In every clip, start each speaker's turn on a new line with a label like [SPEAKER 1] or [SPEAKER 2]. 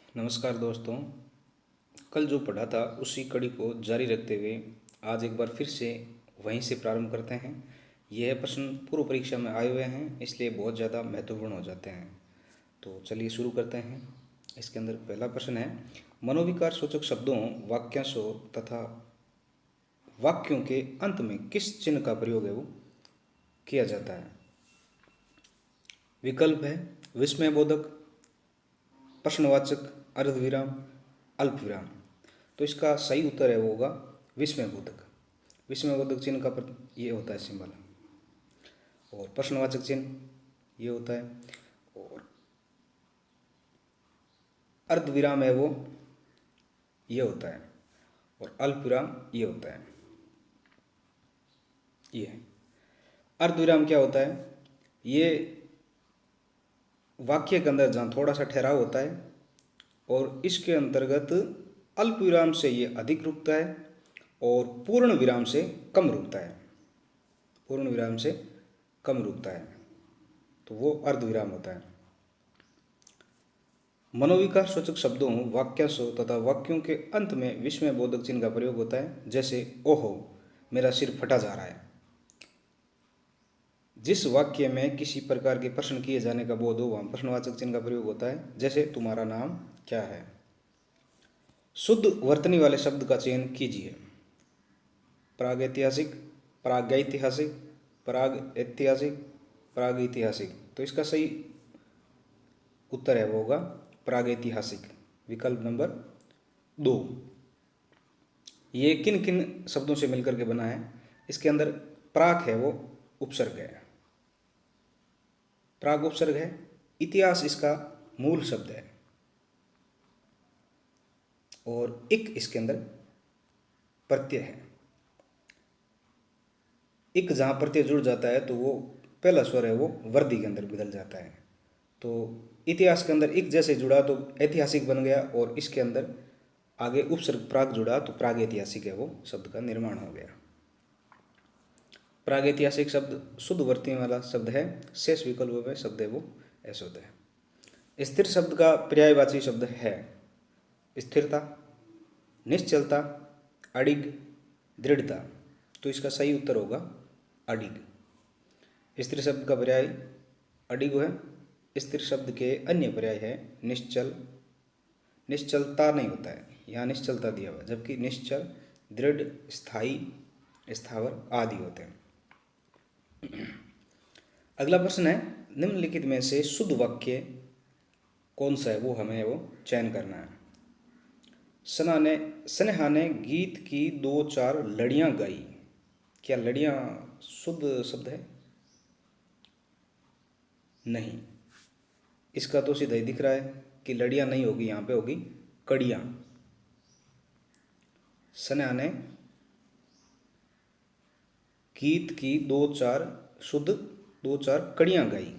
[SPEAKER 1] नमस्कार दोस्तों। कल जो पढ़ा था उसी कड़ी को जारी रखते हुए आज एक बार फिर से वहीं से प्रारंभ करते हैं। यह प्रश्न पूर्व परीक्षा में आए हुए हैं, इसलिए बहुत ज़्यादा महत्वपूर्ण हो जाते हैं। तो चलिए शुरू करते हैं। इसके अंदर पहला प्रश्न है, मनोविकार सूचक शब्दों, वाक्यांशों तथा वाक्यों के अंत में किस चिन्ह का प्रयोग है वो किया जाता है। विकल्प है विस्मयबोधक, प्रश्नवाचक, अर्धविराम, अल्पविराम। तो इसका सही उत्तर है वो होगा विस्मयबोधक। विस्मयबोधक चिन्ह का ये होता है सिंबल, और प्रश्नवाचक चिन्ह ये होता है, और अर्धविराम है वो ये होता है, और अल्पविराम ये होता है। ये है अर्धविराम। क्या होता है? ये वाक्य के अंदर जहाँ थोड़ा सा ठहराव होता है, और इसके अंतर्गत अल्प विराम से ये अधिक रुकता है और पूर्ण विराम से कम रुकता है। पूर्ण विराम से कम रुकता है, तो वो अर्धविराम होता है। मनोविकार सूचक शब्दों, वाक्यांशों तथा वाक्यों के अंत में विस्मय बोधक चिन्ह का प्रयोग होता है। जैसे ओहो मेरा सिर फटा जा रहा है। जिस वाक्य में किसी प्रकार के प्रश्न किए जाने का बोध हो वहाँ प्रश्नवाचक चिन्ह का प्रयोग होता है। जैसे तुम्हारा नाम क्या है। शुद्ध वर्तनी वाले शब्द का चयन कीजिए। प्रागैतिहासिक, प्रागैतिहासिक, प्राग ऐतिहासिक, प्रागैतिहासिक। तो इसका सही उत्तर है वो होगा प्रागैतिहासिक। विकल्प नंबर 2। ये किन किन शब्दों से मिलकर के बना है? इसके अंदर प्राक है वो उपसर्ग है, प्राग उपसर्ग है। इतिहास इसका मूल शब्द है, और इक इसके अंदर प्रत्यय है। इक जहाँ प्रत्यय जुड़ जाता है तो वो पहला स्वर है वो वर्दी के अंदर बदल जाता है। तो इतिहास के अंदर इक जैसे जुड़ा तो ऐतिहासिक बन गया, और इसके अंदर आगे उपसर्ग प्राग जुड़ा तो प्राग ऐतिहासिक है वो शब्द का निर्माण हो गया। प्राग ऐतिहासिक शब्द शुद्ध वर्तनी वाला शब्द है। शेष विकल्पों में शब्द है वो ऐसे होता है। स्थिर शब्द का पर्यायवाची शब्द है स्थिरता, निश्चलता, अडिग, दृढ़ता। तो इसका सही उत्तर होगा अडिग। स्थिर शब्द का पर्याय अडिग है। स्थिर शब्द के अन्य पर्याय है निश्चल। निश्चलता नहीं होता है, यहाँ निश्चलता दिया हुआ, जबकि निश्चल, दृढ़, स्थायी, स्थावर आदि होते हैं। अगला प्रश्न है, निम्नलिखित में से शुद्ध वाक्य कौन सा है वो हमें वो चयन करना है। स्नेहा ने गीत की 2-4 लड़ियां गाई। क्या लड़ियां शुद्ध शब्द है? नहीं। इसका तो सीधा ही दिख रहा है कि लड़ियां नहीं होगी, यहाँ पे होगी कड़ियां। स्नेहा ने गीत की 2-4 शुद्ध 2-4 कड़ियां गाई।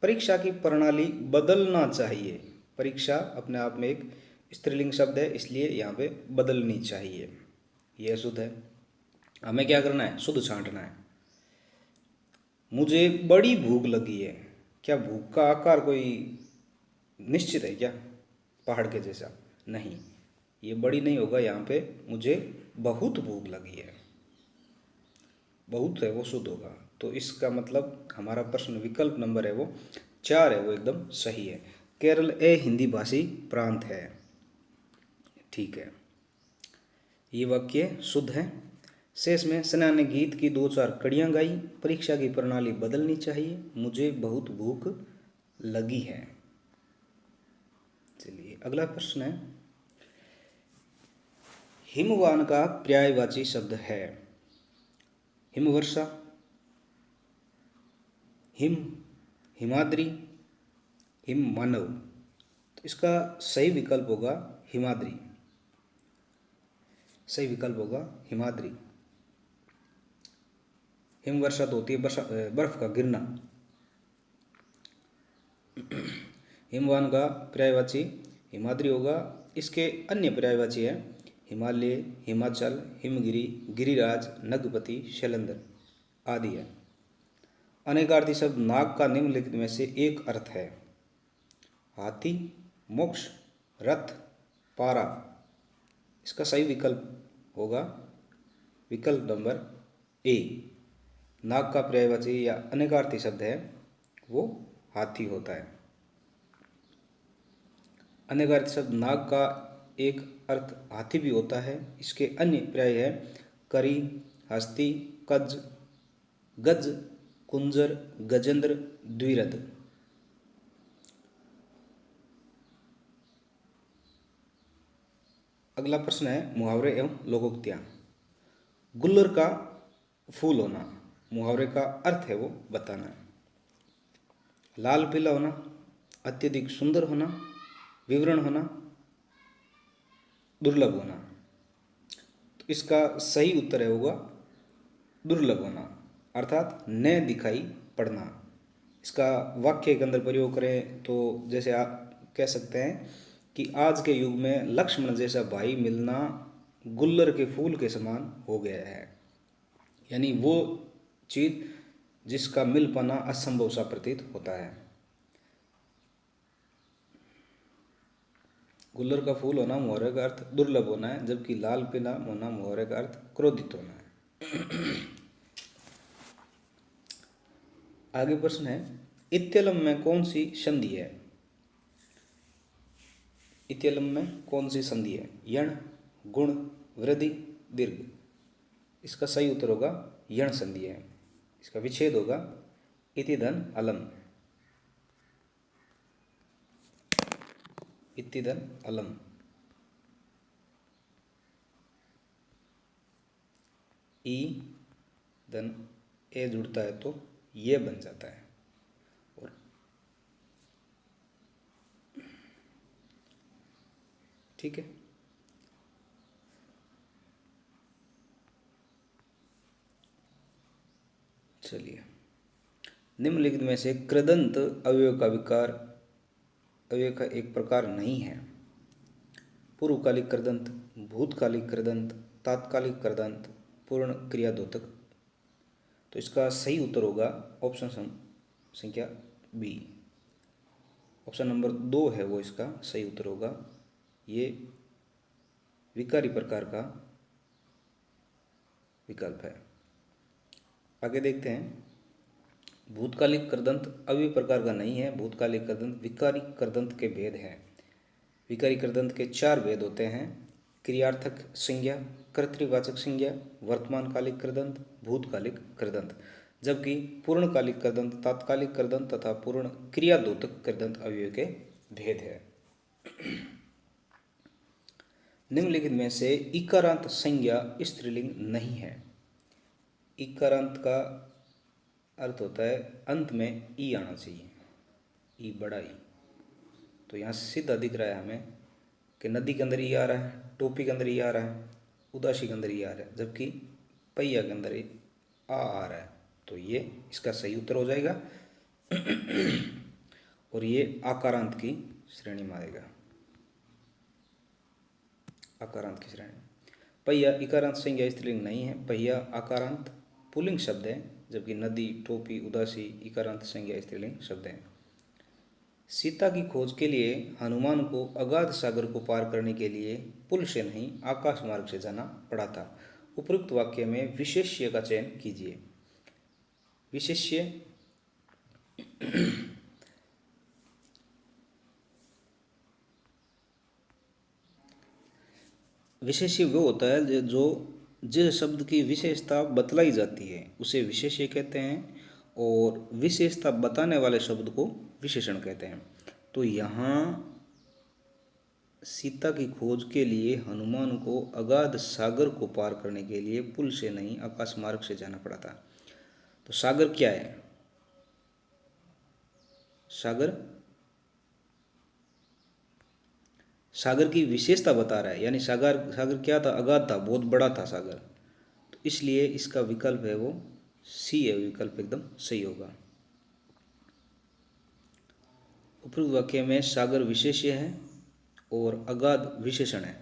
[SPEAKER 1] परीक्षा की प्रणाली बदलना चाहिए। परीक्षा अपने आप में एक स्त्रीलिंग शब्द है, इसलिए यहाँ पे बदलनी चाहिए। यह शुद्ध है। हमें क्या करना है? शुद्ध छांटना है। मुझे बड़ी भूख लगी है। क्या भूख का आकार कोई निश्चित है क्या? पहाड़ के जैसा? नहीं, ये बड़ी नहीं होगा। यहाँ पे मुझे बहुत भूख लगी है, बहुत है वो शुद्ध होगा। तो इसका मतलब हमारा प्रश्न विकल्प नंबर है वो 4 है वो एकदम सही है। केरल हिंदी भाषी प्रांत है। ठीक है, ये वाक्य शुद्ध है। शेष में सना ने गीत की 2-4 कड़ियां गाई। परीक्षा की प्रणाली बदलनी चाहिए। मुझे बहुत भूख लगी है। चलिए अगला प्रश्न है, हिमवान का पर्यायवाची शब्द है हिमवर्षा, हिम, हिमाद्री, हिम मानव। तो इसका सही विकल्प होगा हिमाद्री। सही विकल्प होगा हिमाद्री। हिमवर्षा तो होती है बर्फ का गिरना। हिमवान का पर्यायवाची हिमाद्री होगा। इसके अन्य पर्यायवाची है हिमालय, हिमाचल, हिमगिरी, गिरिराज, नगपति, शैलेंद्र आदि है। अनेकार्थी शब्द नाग का निम्नलिखित में से एक अर्थ है। हाथी, मोक्ष, रथ, पारा। इसका सही विकल्प होगा विकल्प नंबर ए। नाग का पर्यायवाची या अनेकार्थी शब्द है वो हाथी होता है। अनेकार्थी शब्द नाग का एक अर्थ हाथी भी होता है। इसके अन्य पर्याय है करी, हस्ती, कज, गज, कुंजर, गजेंद्र, द्विरथ। अगला प्रश्न है मुहावरे एवं लोकोक्तियां। गुल्लर का फूल होना, मुहावरे का अर्थ है वो बताना। लाल पीला होना, अत्यधिक सुंदर होना, विवरण होना, दुर्लभ होना। तो इसका सही उत्तर है होगा दुर्लभ होना, अर्थात न दिखाई पड़ना। इसका वाक्य के अंदर प्रयोग करें तो जैसे आप कह सकते हैं कि आज के युग में लक्ष्मण जैसा भाई मिलना गुल्लर के फूल के समान हो गया है। यानी वो चीज जिसका मिल पाना असंभव सा प्रतीत होता है। गुल्लर का फूल होना मुहावरे का अर्थ दुर्लभ होना है, जबकि लाल पीला होना मुहावरे का अर्थ क्रोधित होना है। आगे प्रश्न है इत्यलम में कौन सी संधि है? इत्यलम में कौन सी संधि है? यण, गुण, वृद्धि, दीर्घ। इसका सही उत्तर होगा यण संधि है। इसका विच्छेद होगा इति धन अलम। इति धन अलम। ई धन ए जुड़ता है तो ये बन जाता है। और ठीक है, चलिए। निम्नलिखित में से कृदंत अवयव का विकार अवयव का एक प्रकार नहीं है। पूर्वकालिक कृदंत, भूतकालिक कृदंत, तात्कालिक कृदंत, पूर्ण क्रियाद्योतक। तो इसका सही उत्तर होगा ऑप्शन संख्या बी। ऑप्शन नंबर 2 है वो इसका सही उत्तर होगा। ये विकारी प्रकार का विकल्प है। आगे देखते हैं। भूतकालिक कृदंत अवयव प्रकार का नहीं है। भूतकालिक कृदंत विकारी कृदंत के भेद हैं। विकारी कृदंत के 4 भेद होते हैं: क्रियार्थक संज्ञा, कर्तृवाचक संज्ञा, वर्तमानकालिक कृदंत, भूतकालिक कृदंत। जबकि पूर्णकालिक कृदंत, तात्कालिक कृदंत तथा पूर्ण क्रियाद्योतक कृदंत अवयव के भेद है। निम्नलिखित में से इकारांत संज्ञा स्त्रीलिंग नहीं है। इकारांत का अर्थ होता है अंत में ई आना चाहिए, ई बड़ा ई। तो यहाँ सीधा दिख रहा है हमें कि नदी के अंदर ई आ रहा है, टोपी के अंदर ई आ रहा है, उदासी के अंदर ई आ रहा है, जबकि पहिया के अंदर आ रहा है। तो ये इसका सही उत्तर हो जाएगा और ये आकारांत की श्रेणी में आएगा। आकारांत की श्रेणी। पहिया इकारांत संज्ञा स्त्रीलिंग नहीं है। पहिया आकारांत पुल्लिंग शब्द है, जबकि नदी, टोपी, उदासी इकारांत संज्ञा स्त्रीलिंग शब्द हैं। सीता की खोज के लिए हनुमान को अगाध सागर को पार करने के लिए पुल से नहीं आकाश मार्ग से जाना पड़ा था। उपरोक्त वाक्य में विशेष्य का चयन कीजिए। विशेष्य विशेष्य वो होता है जो जिस शब्द की विशेषता बतलाई जाती है उसे विशेष्य कहते हैं, और विशेषता बताने वाले शब्द को विशेषण कहते हैं। तो यहाँ सीता की खोज के लिए हनुमान को अगाध सागर को पार करने के लिए पुल से नहीं आकाश मार्ग से जाना पड़ा था। तो सागर क्या है? सागर सागर की विशेषता बता रहा है, यानी सागर सागर क्या था? अगाध था, बहुत बड़ा था सागर। तो इसलिए इसका विकल्प है वो सी है, विकल्प एकदम सही होगा। उपरोक्त वाक्य में सागर विशेष्य है और अगाध विशेषण है,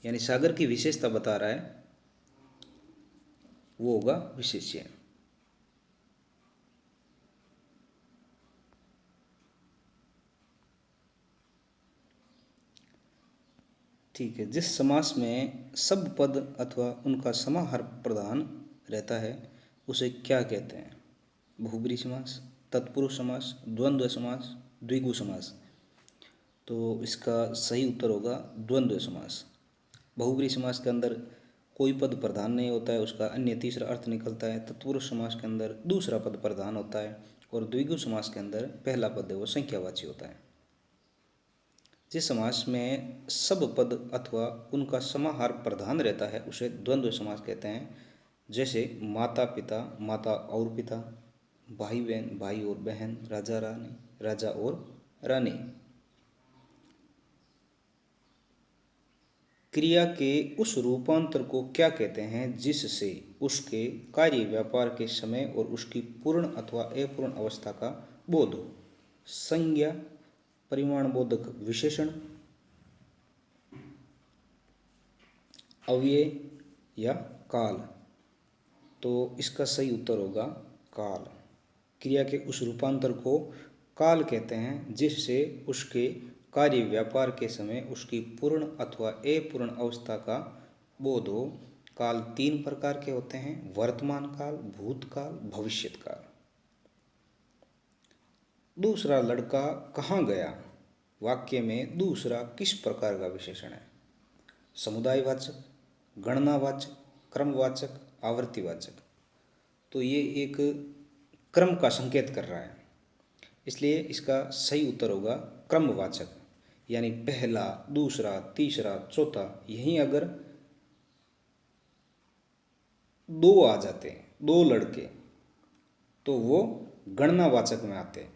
[SPEAKER 1] यानी सागर की विशेषता बता रहा है, वो होगा विशेष्य। ठीक है, जिस समास में सब पद अथवा उनका समाहार प्रधान रहता है उसे क्या कहते हैं? बहुब्री समास, तत्पुरुष समास, द्वंद्व समास, द्विगु समास। तो इसका सही उत्तर होगा द्वंद्व समास। बहुब्री समास के अंदर कोई पद प्रधान नहीं होता है, उसका अन्य तीसरा अर्थ निकलता है। तत्पुरुष समास के अंदर दूसरा पद प्रधान होता है और द्विगु समास के अंदर पहला पद है वो संख्यावाची होता है। जिस समास में सब पद अथवा उनका समाहार प्रधान रहता है उसे द्वंद्व समास कहते हैं। जैसे माता पिता, माता और पिता, भाई बहन, भाई और बहन, राजा रानी, राजा और रानी। क्रिया के उस रूपांतर को क्या कहते हैं जिससे उसके कार्य व्यापार के समय और उसकी पूर्ण अथवा अपूर्ण अवस्था का बोध हो? संज्ञा, परिमाण बोधक विशेषण, अव्यय या काल। तो इसका सही उत्तर होगा काल। क्रिया के उस रूपांतर को काल कहते हैं जिससे उसके कार्य व्यापार के समय उसकी पूर्ण अथवा अपूर्ण अवस्था का बोध हो। काल तीन प्रकार के होते हैं: वर्तमान काल, भूतकाल, भविष्यत काल। दूसरा लड़का कहाँ गया वाक्य में दूसरा किस प्रकार का विशेषण है? समुदायवाचक, गणनावाचक, क्रमवाचक, आवर्तीवाचक। तो ये एक क्रम का संकेत कर रहा है, इसलिए इसका सही उत्तर होगा क्रमवाचक। यानी पहला, दूसरा, तीसरा, चौथा, यहीं अगर दो आ जाते हैं, दो लड़के, तो वो गणनावाचक में आते हैं।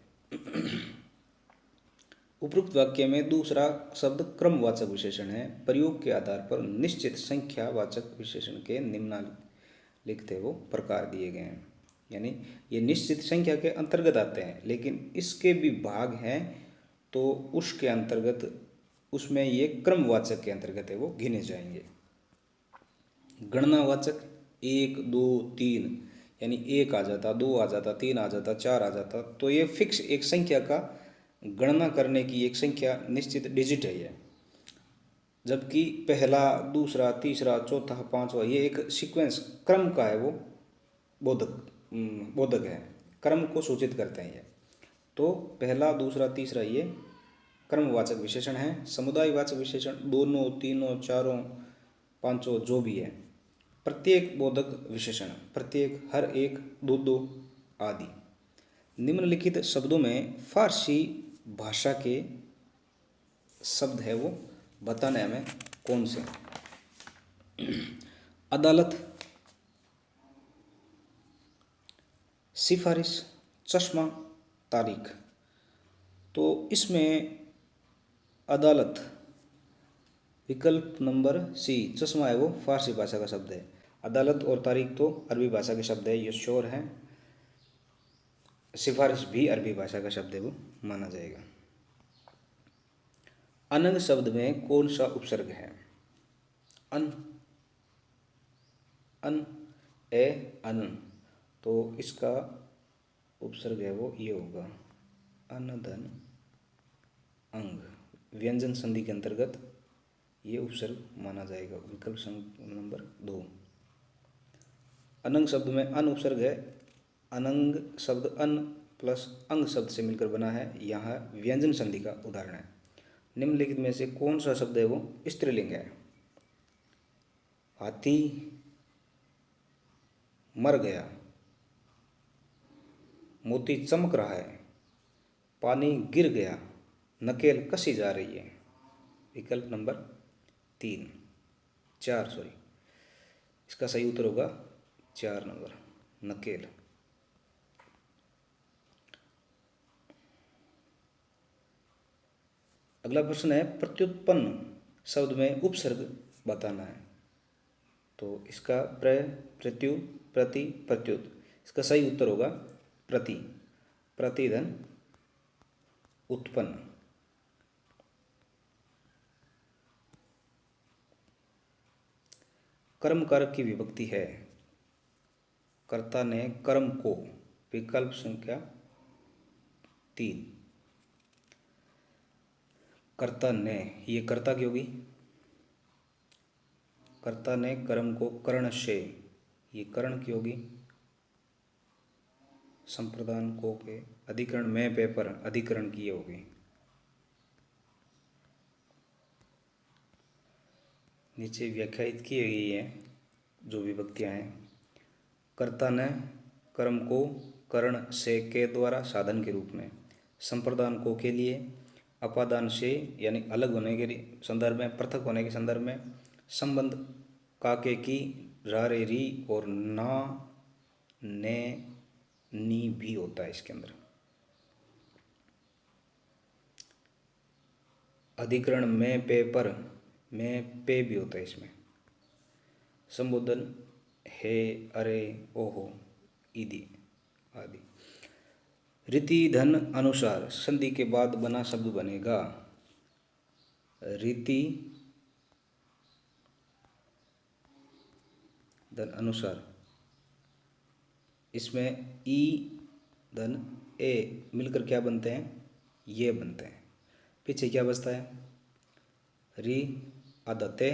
[SPEAKER 1] उपरोक्त वाक्य में दूसरा शब्द क्रमवाचक विशेषण है। प्रयोग के आधार पर निश्चित संख्यावाचक विशेषण के निम्नलिखित वो प्रकार दिए गए हैं। यानी ये निश्चित संख्या के अंतर्गत आते हैं, लेकिन इसके भी भाग हैं तो उसके अंतर्गत, उसमें ये क्रमवाचक के अंतर्गत है वो गिने जाएंगे। गणनावाचक एक, दो, तीन, यानी एक आ जाता, दो आ जाता, तीन आ जाता, चार आ जाता, तो ये फिक्स एक संख्या का गणना करने की एक संख्या निश्चित डिजिट है ये। जबकि पहला, दूसरा, तीसरा, चौथा, पांचवा, ये एक सीक्वेंस क्रम का है वो बोधक है, क्रम को सूचित करते हैं ये। तो पहला, दूसरा, तीसरा ये क्रमवाचक विशेषण है। समुदायवाचक विशेषण दोनों, तीनों, चारों, पांचों जो भी है, प्रत्येक बोधक विशेषण, प्रत्येक, हर एक, दो दो आदि। निम्नलिखित शब्दों में फारसी भाषा के शब्द है वो बताने हमें कौन से? अदालत, सिफारिश, चश्मा, तारीख। तो इसमें अदालत विकल्प नंबर सी, चश्मा है वो फारसी भाषा का शब्द है। अदालत और तारीख तो अरबी भाषा के शब्द है, ये श्योर है। सिफारिश भी अरबी भाषा का शब्द है वो माना जाएगा। अनंग शब्द में कौन सा उपसर्ग है? अन, अन, ए, अन। तो इसका उपसर्ग है वो ये होगा अनधन अंग। व्यंजन संधि के अंतर्गत ये उपसर्ग माना जाएगा। विकल्प नंबर 2। अनंग शब्द में अन उपसर्ग है। अनंग शब्द अन प्लस अंग शब्द से मिलकर बना है, यहाँ व्यंजन संधि का उदाहरण है। निम्नलिखित में से कौन सा शब्द है वो स्त्रीलिंग है? हाथी मर गया, मोती चमक रहा है, पानी गिर गया, नकेल कसी जा रही है। विकल्प नंबर 3, 4 सॉरी, इसका सही उत्तर होगा 4 नंबर, नकेल। अगला प्रश्न है प्रत्युत्पन्न शब्द में उपसर्ग बताना है। तो इसका प्रत्यु, प्रति, प्रत्युत, इसका सही उत्तर होगा प्रति। प्रतिधन उत्पन्न। कर्म कारक की विभक्ति है। कर्ता ने कर्म को। विकल्प संख्या 3, कर्ता ने, ये कर्ता की होगी। कर्ता ने कर्म को कर्ण से, ये कर्ण की होगी। संप्रदान को के अधिकरण में पे पर अधिकरण की होगी। नीचे व्याख्यायित की गई है जो विभक्तियां हैं। कर्ता ने कर्म को कर्ण से के द्वारा साधन के रूप में, संप्रदान को के लिए, अपादान से यानी अलग होने के संदर्भ में, पृथक होने के संदर्भ में, संबंध काके की, रा रे री और ना ने नी भी होता है इसके अंदर। अधिकरण में पे पर, में पे भी होता है इसमें। संबोधन हे, अरे, ओहो, इति आदि। रीति धन अनुसार संधि के बाद बना शब्द बनेगा। रीति धन अनुसार, इसमें ई धन ए मिलकर क्या बनते हैं, ये बनते हैं। पीछे क्या बचता है, री आधा ते,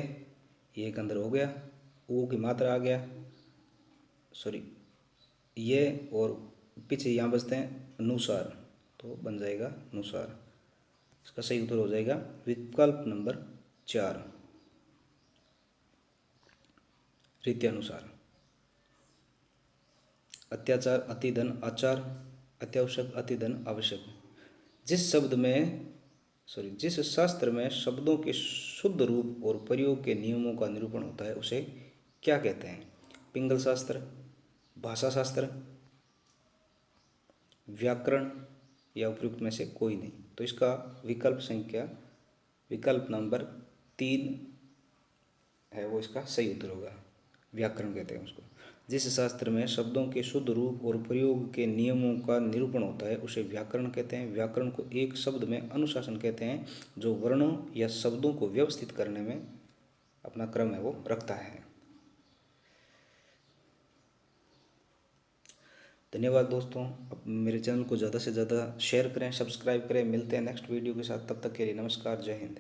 [SPEAKER 1] ये एक अंदर हो गया, ओ की मात्रा आ गया, सॉरी ये, और पीछे यहाँ बचते हैं अनुसार, तो बन जाएगा अनुसार। इसका सही उत्तर हो जाएगा विकल्प नंबर 4, रीति अनुसार। अत्याचार अतिधन आचार, अत्यावश्यक अतिधन आवश्यक। जिस शास्त्र में शब्दों के शुद्ध रूप और प्रयोग के नियमों का निरूपण होता है उसे क्या कहते हैं? पिंगल शास्त्र, भाषा शास्त्र, व्याकरण या उपयुक्त में से कोई नहीं। तो इसका विकल्प नंबर 3 है वो इसका सही उत्तर होगा। व्याकरण कहते हैं उसको। जिस शास्त्र में शब्दों के शुद्ध रूप और प्रयोग के नियमों का निरूपण होता है उसे व्याकरण कहते हैं। व्याकरण को एक शब्द में अनुशासन कहते हैं, जो वर्णों या शब्दों को व्यवस्थित करने में अपना क्रम है वो रखता है। धन्यवाद दोस्तों। अब मेरे चैनल को ज़्यादा से ज़्यादा शेयर करें, सब्सक्राइब करें। मिलते हैं नेक्स्ट वीडियो के साथ, तब तक के लिए नमस्कार, जय हिंद।